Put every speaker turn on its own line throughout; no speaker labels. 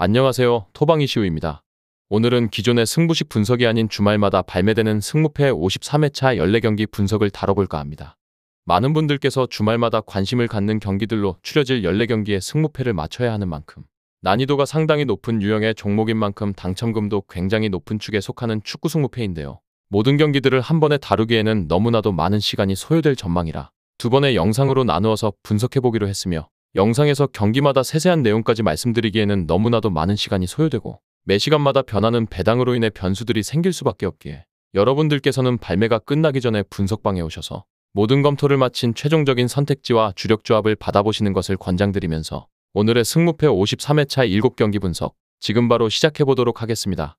안녕하세요. 토방이시우입니다. 오늘은 기존의 승부식 분석이 아닌 주말마다 발매되는 승무패 53회차 14경기 분석을 다뤄볼까 합니다. 많은 분들께서 주말마다 관심을 갖는 경기들로 추려질 14경기의 승무패를 맞춰야 하는 만큼 난이도가 상당히 높은 유형의 종목인 만큼 당첨금도 굉장히 높은 축에 속하는 축구 승무패인데요. 모든 경기들을 한 번에 다루기에는 너무나도 많은 시간이 소요될 전망이라 두 번의 영상으로 나누어서 분석해보기로 했으며, 영상에서 경기마다 세세한 내용까지 말씀드리기에는 너무나도 많은 시간이 소요되고 매 시간마다 변하는 배당으로 인해 변수들이 생길 수밖에 없기에 여러분들께서는 발매가 끝나기 전에 분석방에 오셔서 모든 검토를 마친 최종적인 선택지와 주력 조합을 받아보시는 것을 권장드리면서 오늘의 승무패 53회차 7경기 분석 지금 바로 시작해보도록 하겠습니다.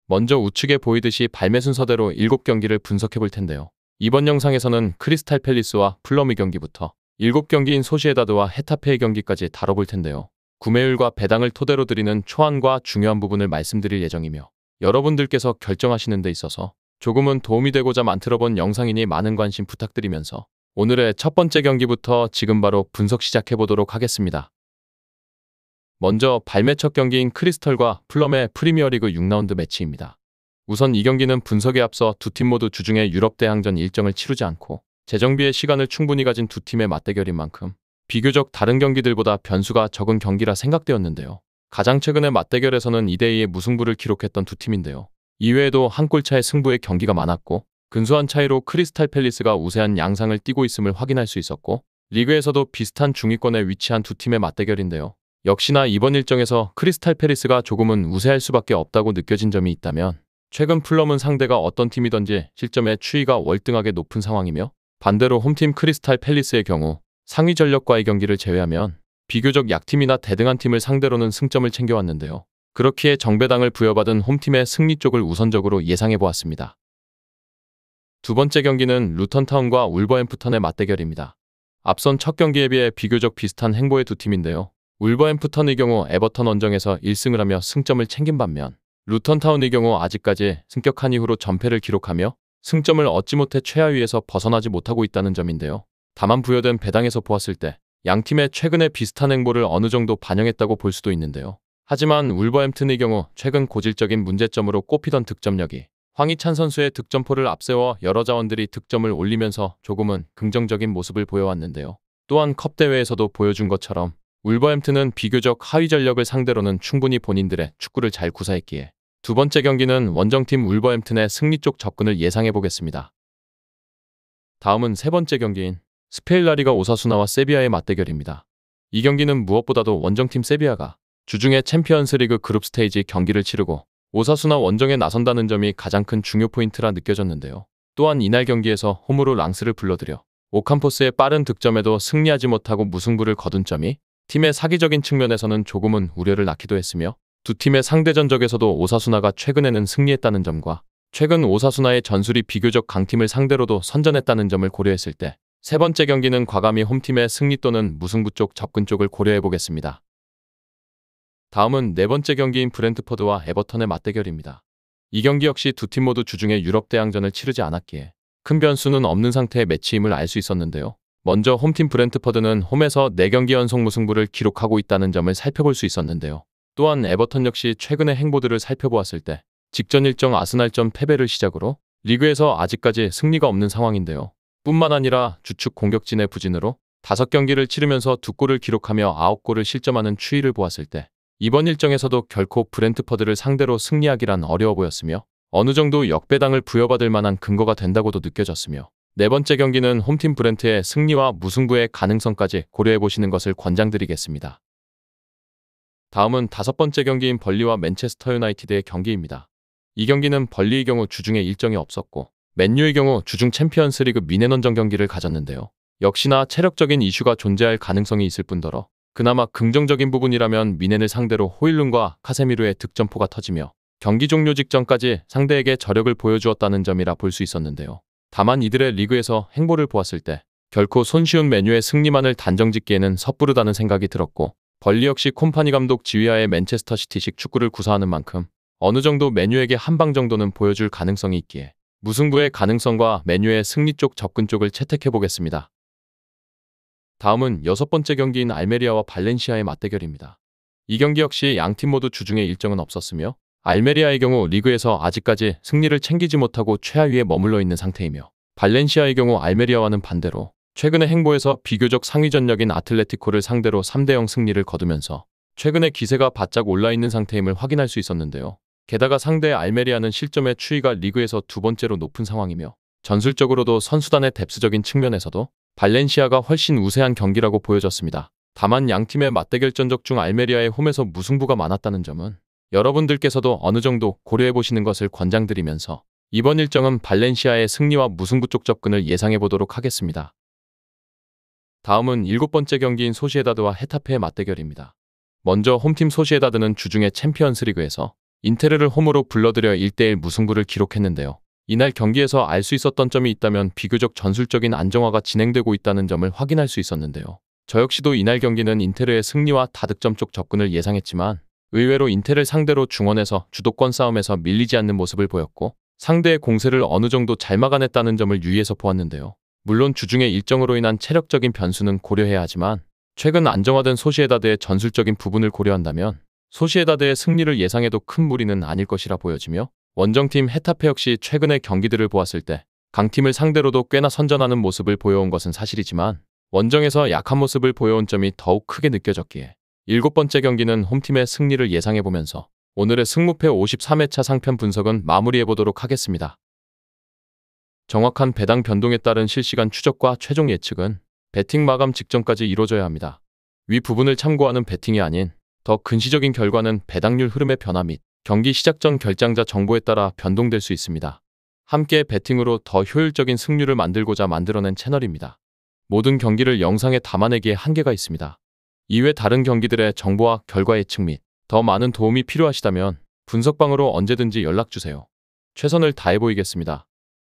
먼저 우측에 보이듯이 발매 순서대로 7경기를 분석해볼 텐데요. 이번 영상에서는 크리스탈 팰리스와 풀럼의 경기부터 7경기인 소시에다드와 헤타페의 경기까지 다뤄볼 텐데요. 구매율과 배당을 토대로 드리는 초안과 중요한 부분을 말씀드릴 예정이며, 여러분들께서 결정하시는 데 있어서 조금은 도움이 되고자 만들어본 영상이니 많은 관심 부탁드리면서 오늘의 첫 번째 경기부터 지금 바로 분석 시작해보도록 하겠습니다. 먼저 발매 첫 경기인 크리스털과 풀럼의 프리미어리그 6라운드 매치입니다. 우선 이 경기는 분석에 앞서 두 팀 모두 주중에 유럽 대항전 일정을 치르지 않고 재정비의 시간을 충분히 가진 두 팀의 맞대결인 만큼 비교적 다른 경기들보다 변수가 적은 경기라 생각되었는데요. 가장 최근의 맞대결에서는 2대2의 무승부를 기록했던 두 팀인데요. 이외에도 한 골차의 승부의 경기가 많았고 근소한 차이로 크리스탈 팰리스가 우세한 양상을 띠고 있음을 확인할 수 있었고, 리그에서도 비슷한 중위권에 위치한 두 팀의 맞대결인데요. 역시나 이번 일정에서 크리스탈 팰리스가 조금은 우세할 수밖에 없다고 느껴진 점이 있다면, 최근 풀럼은 상대가 어떤 팀이든지 실점의 추이가 월등하게 높은 상황이며, 반대로 홈팀 크리스탈 팰리스의 경우 상위 전력과의 경기를 제외하면 비교적 약팀이나 대등한 팀을 상대로는 승점을 챙겨왔는데요. 그렇기에 정배당을 부여받은 홈팀의 승리 쪽을 우선적으로 예상해보았습니다. 두 번째 경기는 루턴타운과 울버햄프턴의 맞대결입니다. 앞선 첫 경기에 비해 비교적 비슷한 행보의 두 팀인데요. 울버햄프턴의 경우 에버턴 원정에서 1승을 하며 승점을 챙긴 반면, 루턴타운의 경우 아직까지 승격한 이후로 전패를 기록하며 승점을 얻지 못해 최하위에서 벗어나지 못하고 있다는 점인데요. 다만 부여된 배당에서 보았을 때 양팀의 최근의 비슷한 행보를 어느 정도 반영했다고 볼 수도 있는데요. 하지만 울버햄튼의 경우 최근 고질적인 문제점으로 꼽히던 득점력이 황희찬 선수의 득점포를 앞세워 여러 자원들이 득점을 올리면서 조금은 긍정적인 모습을 보여왔는데요. 또한 컵 대회에서도 보여준 것처럼 울버햄튼은 비교적 하위 전력을 상대로는 충분히 본인들의 축구를 잘 구사했기에 두 번째 경기는 원정팀 울버햄튼의 승리 쪽 접근을 예상해보겠습니다. 다음은 세 번째 경기인 스페인 라리가 오사수나와 세비야의 맞대결입니다. 이 경기는 무엇보다도 원정팀 세비야가 주중에 챔피언스리그 그룹 스테이지 경기를 치르고 오사수나 원정에 나선다는 점이 가장 큰 중요 포인트라 느껴졌는데요. 또한 이날 경기에서 홈으로 랑스를 불러들여 오캄포스의 빠른 득점에도 승리하지 못하고 무승부를 거둔 점이 팀의 사기적인 측면에서는 조금은 우려를 낳기도 했으며, 두 팀의 상대 전적에서도 오사수나가 최근에는 승리했다는 점과 최근 오사수나의 전술이 비교적 강팀을 상대로도 선전했다는 점을 고려했을 때 세 번째 경기는 과감히 홈팀의 승리 또는 무승부 쪽 접근 쪽을 고려해보겠습니다. 다음은 네 번째 경기인 브렌트퍼드와 에버턴의 맞대결입니다. 이 경기 역시 두 팀 모두 주중에 유럽 대항전을 치르지 않았기에 큰 변수는 없는 상태의 매치임을 알 수 있었는데요. 먼저 홈팀 브렌트퍼드는 홈에서 4경기 연속 무승부를 기록하고 있다는 점을 살펴볼 수 있었는데요. 또한 에버턴 역시 최근의 행보들을 살펴보았을 때 직전 일정 아스날전 패배를 시작으로 리그에서 아직까지 승리가 없는 상황인데요. 뿐만 아니라 주축 공격진의 부진으로 5경기를 치르면서 2골을 기록하며 9골을 실점하는 추이를 보았을 때 이번 일정에서도 결코 브렌트퍼드를 상대로 승리하기란 어려워 보였으며, 어느 정도 역배당을 부여받을 만한 근거가 된다고도 느껴졌으며, 네 번째 경기는 홈팀 브렌트의 승리와 무승부의 가능성까지 고려해보시는 것을 권장드리겠습니다. 다음은 다섯 번째 경기인 벌리와 맨체스터 유나이티드의 경기입니다. 이 경기는 벌리의 경우 주중에 일정이 없었고 맨유의 경우 주중 챔피언스리그 미네넌전 경기를 가졌는데요. 역시나 체력적인 이슈가 존재할 가능성이 있을 뿐더러 그나마 긍정적인 부분이라면 미넨을 상대로 호일룬과 카세미르의 득점포가 터지며 경기 종료 직전까지 상대에게 저력을 보여주었다는 점이라 볼 수 있었는데요. 다만 이들의 리그에서 행보를 보았을 때 결코 손쉬운 맨유의 승리만을 단정짓기에는 섣부르다는 생각이 들었고, 벌리 역시 콤파니 감독 지휘하에 맨체스터 시티식 축구를 구사하는 만큼 어느 정도 맨유에게 한 방 정도는 보여줄 가능성이 있기에 무승부의 가능성과 맨유의 승리 쪽 접근 쪽을 채택해보겠습니다. 다음은 여섯 번째 경기인 알메리아와 발렌시아의 맞대결입니다. 이 경기 역시 양팀 모두 주중에 일정은 없었으며 알메리아의 경우 리그에서 아직까지 승리를 챙기지 못하고 최하위에 머물러 있는 상태이며 발렌시아의 경우 알메리아와는 반대로 최근의 행보에서 비교적 상위 전력인 아틀레티코를 상대로 3대0 승리를 거두면서 최근에 기세가 바짝 올라있는 상태임을 확인할 수 있었는데요. 게다가 상대 알메리아는 실점의 추이가 리그에서 두 번째로 높은 상황이며 전술적으로도 선수단의 뎁스적인 측면에서도 발렌시아가 훨씬 우세한 경기라고 보여졌습니다. 다만 양팀의 맞대결 전적 중 알메리아의 홈에서 무승부가 많았다는 점은 여러분들께서도 어느 정도 고려해보시는 것을 권장드리면서 이번 일정은 발렌시아의 승리와 무승부 쪽 접근을 예상해보도록 하겠습니다. 다음은 7번째 경기인 소시에다드와 헤타페의 맞대결입니다. 먼저 홈팀 소시에다드는 주중에 챔피언스리그에서 인테르를 홈으로 불러들여 1대1 무승부를 기록했는데요. 이날 경기에서 알 수 있었던 점이 있다면 비교적 전술적인 안정화가 진행되고 있다는 점을 확인할 수 있었는데요. 저 역시도 이날 경기는 인테르의 승리와 다득점 쪽 접근을 예상했지만 의외로 인테를 상대로 중원에서 주도권 싸움에서 밀리지 않는 모습을 보였고 상대의 공세를 어느 정도 잘 막아냈다는 점을 유의해서 보았는데요. 물론 주중의 일정으로 인한 체력적인 변수는 고려해야 하지만 최근 안정화된 소시에다드의 전술적인 부분을 고려한다면 소시에다드의 승리를 예상해도 큰 무리는 아닐 것이라 보여지며 원정팀 헤타페 역시 최근의 경기들을 보았을 때 강팀을 상대로도 꽤나 선전하는 모습을 보여온 것은 사실이지만 원정에서 약한 모습을 보여온 점이 더욱 크게 느껴졌기에 7번째 경기는 홈팀의 승리를 예상해보면서 오늘의 승무패 53회차 상편 분석은 마무리해보도록 하겠습니다. 정확한 배당 변동에 따른 실시간 추적과 최종 예측은 배팅 마감 직전까지 이루어져야 합니다. 위 부분을 참고하는 배팅이 아닌 더 근시적인 결과는 배당률 흐름의 변화 및 경기 시작 전 결장자 정보에 따라 변동될 수 있습니다. 함께 배팅으로 더 효율적인 승률을 만들고자 만들어낸 채널입니다. 모든 경기를 영상에 담아내기에 한계가 있습니다. 이외 다른 경기들의 정보와 결과 예측 및 더 많은 도움이 필요하시다면 분석방으로 언제든지 연락주세요. 최선을 다해 보이겠습니다.